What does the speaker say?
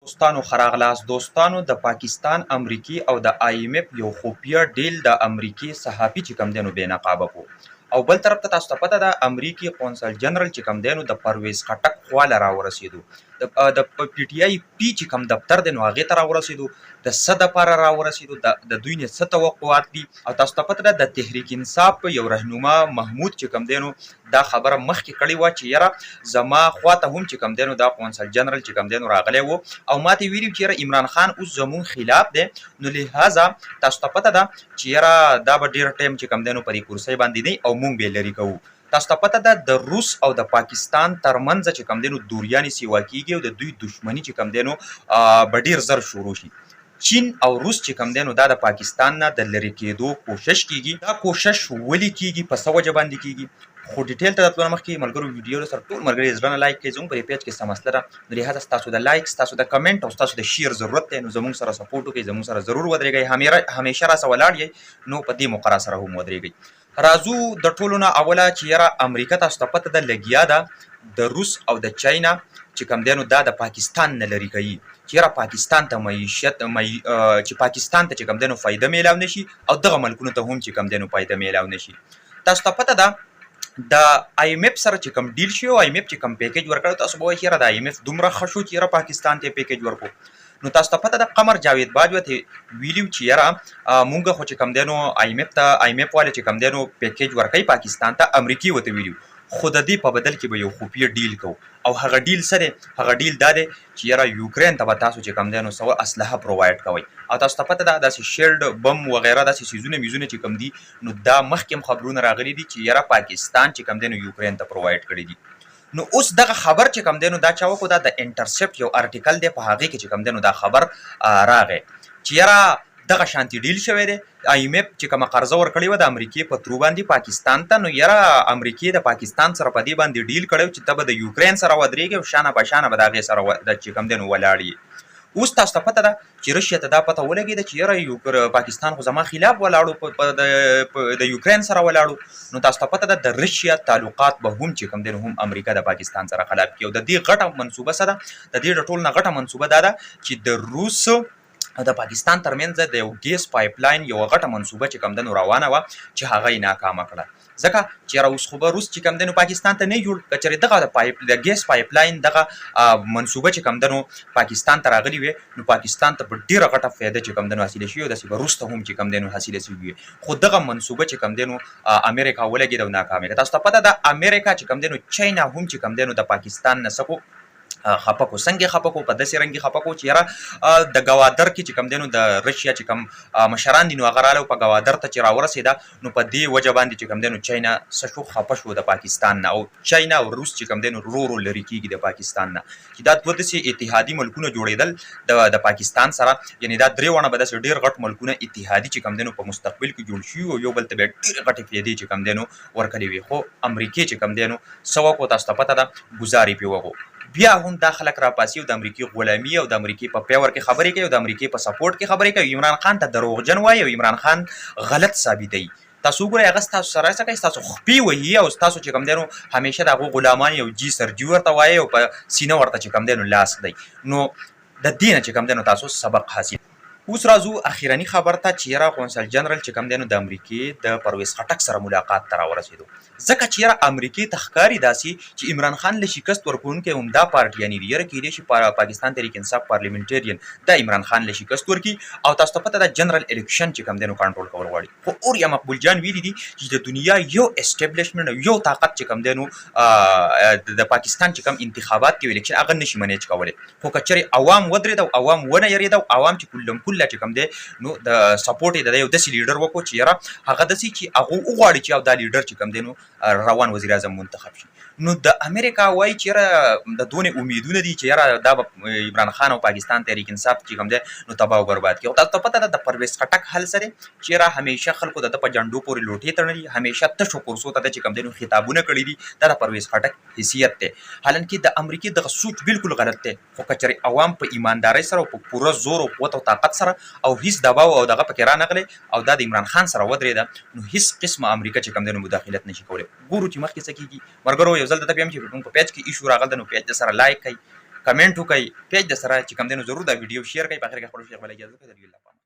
دوستانو ښه راغلاست. دوستانو د پاکستان امریکې او د IMF یو خفیه ډیل د امریکې صحافي چې کوم دی نو بې نقابه کو او بل طرف ته تاسو ته پته ده امریکې قونسل جنرال چې کوم دی نو د پرویز خټک خواله راورسېدو د PTI پی چې کوم دفتر دی نو هغې ته راورسېدو د څه دپاره راورسېدو د دوی نه څه توقعات دي او تاسو ته پته ده د تحریک انصاف یو رهنما محمود چې کوم دی نو دا خبره مخکې کړې وه چې یاره زما خواته هم چې کوم دی نو دا قونسل جنرال چې کوم دی نو راغلی و او ما ته ویلي چې یاره عمران خان اوس زمون خلاف دی نو لهذا تاسو ته پته ده چې یاره دا به ډېر ټایم چې کوم دی نو په دې کرسۍ باندې دی او مونږ به یې لرې کوو. تاسو ته پته ده د روس او د پاکستان ترمنځ چې کوم دی نو دوریانې سیوا کېږي او د دوی دښمني چې کوم دی نو به ډېر زر شروع شي. چین او روس چې کوم دی نو دا د پاکستان نه د لرې کېدو کوشش کېږي. دا کوشش ولې کېږي په څه وجه باندې کېږي خو ډیټیل ته د تلو نه مخکې ملګرو ویډیو سره ټول ملګري زړه نه لایک کوي زموږ په دې پیج کې څه مسله ده نو لهذا ستاسو د لایک ستاسو د کمنټ او ستاسو د شیر ضرورت دی نو زموږ سره سپورټ وکړئ زموږ سره ضرور ودرېږئ همیشه راسه ولاړ یئ نو په دې موقع راسره هم ودرېږئ. راځو د ټولو نه اوله چې یاره امریکا تاسو ته پته ده لګیا ده د روس او د چاینا چې کوم دی نو دا د پاکستان نه لرې کوي چې یاره پاکستان ته معیشت چې پاکستان ته چې کوم دی نو فایده میلاو نشي او دغه ملکونو ته هم چې کوم دی نو فایده میلاو نشي. تاسو ته پته ده د IMF سره چې کوم ډیل شي او IMF چې کوم پیکیج ورکړی تاسو به وایئ چې یاره د IMF دومره ښه شو چې یاره پاکستان ته پیکیج ورکړو نو تاسو ته پته ده قمر جاوید باجوه ته ویلي چې یاره مونږ خو چې کوم دی نو IMF والا چې کوم دی نو پیکیج ورکوي پاکستان ته امریکې ورته ویلي خو د دې په بدل کې به یو خفیه ډیل کوو او هغه ډیل څه دی هغه ډیل دا دی چې یاره یوکرین ته به تاسو چې کوم دی نو څه اسلحه پرووایډ کوئ او تاسو ته پته ده داسې شیلډ بم وغیره داسې څیزونه میزونه چې کوم دي نو دا مخکې هم خبرونه راغلي دي چې یاره پاکستان چې کوم دی نو یوکرین ته پرووایډ کړي دي. نو اوس دغه خبر چې کوم دی نو دا چا وکړو دا د انټرسپټ یو ارټیکل دی په هغې کې چې کوم دی نو دا خبر راغی چې یاره دغه شانتي ډیل شوی دی IMF چې کومه قرضه ورکړې وه د امریکې په ترو باندې پاکستان ته نو یاره امریکې د پاکستان سره په دې باندې ډیل کړی چې ته به د یوکرین سره ودرېږې او شانه په شانه به د هغې سره چې کوم دی نو ولاړ یې. اوس تاسو ته پته ده چې رشیا ته دا پته ولګېده چې یاره پاکستان خو زما خلاف ولاړو د یوکرین سره ولاړو نو تاسو ته پته ده د رشیا تعلقات به هم چې کوم دی نو هم امریکا د پاکستان سره خلاف کړي او د دې غټه منصوبه څه ده د دې د ټول نه غټه منصوبه دا ده چې د روس د پاکستان ترمنځ د یو ګیس پایپ لاین یو غټه منصوبه چې کوم دی نو روانه وه چې هغه یې ناکامه کړه ځکه چې یاره اوس خو به روس چې کوم دی نو پاکستان ته نه جوړ که چېرې دغه د ګیس پایپ لاین دغه منصوبه چې کوم دی نو پاکستان ته راغلي وې نو پاکستان ته به ډېره غټه فایده چې کوم دی نو حاصله شوې وي او داسې به روس ته هم چې کوم دی نو حاصله شوې وي خو دغه منصوبه چې کوم دی نو امریکا ولګېده او ناکامې ده. تاسو ته پته ده امریکا چې کوم دی نو چاینا هم چې کوم دی نو د پاکستان نه څه کو خپه کو څنګه خپه کو په داسې رنګ خپه کو چې یاره د ګوادر کې چې کوم دی نو د رشیا چې کوم مشران دي نو هغه راغله په ګوادر ته چې راورسېده نو په دې وجه باندې چې کوم دی نو چاینا څه شو خپه شو د پاکستان نه او چاینا او روس چې کوم دی نو ورو ورو لرې کېږي د پاکستان نه چې دا دوه داسې اتحادي ملکونه جوړېدل د پاکستان سره یعنې دا درې واړه به داسې ډېر غټ ملکونه اتحادي چې کوم دی نو په مستقبل کې جوړ شي او یو بل ته به ډېرې غټې فایدې چې کوم دی نو ورکړې وي خو امریکې چې کوم دی نو څه وکړو تاسو ته پته ده ګزارې پرې وکړو بیا هم دا خلک راپاسي او د امریکې غلامي او د امریکې په پیور کې خبرې کوي او د امریکې په سپورټ کې خبرې کوي عمران خان ته دروغجن وایي او عمران خان غلط ثابتوي. تاسو وګورئ هغه ستاسو سره څه کوي ستاسو خپې وهي او ستاسو چې کوم دی نو همیشه د هغو غلامان یو جي سرجي ورته وایي او په سینه ورته چې کوم دی نو لاس دی نو د دې نه چې کوم دی نو تاسو سبق حاصل. اوس راځو اخیرني خبر ته چې یاره قونسل جنرال چې کوم دی نو د امریکې د پرویز خټک سره ملاقات ته راورسېدو ځکه چې یاره امریکې ته ښکاري داسې چې عمران خان له شکست ورکوونکی همدا پارټیانې دي یاره کیدای شي پاکستان تحریک انصاف پارلیمنټرین دا عمران خان له شکست ورکړي او تاسو ته پته ده جنرال الیکشن چې کوم دی نو کنټرول کول غواړي خو اوریا مقبول جان ویلي دي چې د دنیا یو اسټابلیشمنټ او یو طاقت چې کوم دی نو د پاکستان چې کوم انتخابات کې الیکشن هغه نشي منیج کولی خو که چېرې عوام ودرېده او عوام ونه یېرېده او عوام چې کلم کله چې کوم دی نو د سپورټ یې د یو داسې لیډر وکړو چې یاره هغه داسې چې هغه وغواړي چې دا لیډر چې کوم دی نو روان وزیر اعظم منتخب شي نو د امریکا وایي چې یاره د دونې امیدونه دي چې یاره دا به عمران خان او پاکستان تحریک انصاف چې کوم دی نو تباه او برباد کړي او تاسو ته پته ده د پرویز خټک حل سره چې یاره همیشه خلکو د ده په جنډو پورې لوټې تړلي همیشه تشو کرسو ته چې کوم دی نو خطابونه کړي دي دا د پرویز خټک حیثیت دی حالانکې د امریکې دغه سوچ بالکل غلط دی خو که چېرې عوام په ایماندارۍ سره او په پوره زور او قوت او طاقت سره او هیڅ دباو او دغه پکې رانغلی او دا د عمران خان سره ودرېده نو هیڅ قسمه امریکا چې کوم دی نو مداخلت نشي کولی. ګورو چې مخکې څه کېږي. ملګرو یو ځل درته بیا هم چې په پیج کې ایشو راغلی نو پیج سره لایک کړئ کمنټ وکړئ، پیج د سره چې کوم دی نو ضرور دا ویډیو شیر کړئ، په اخر کې خپل شیخ بل اجازه کوي.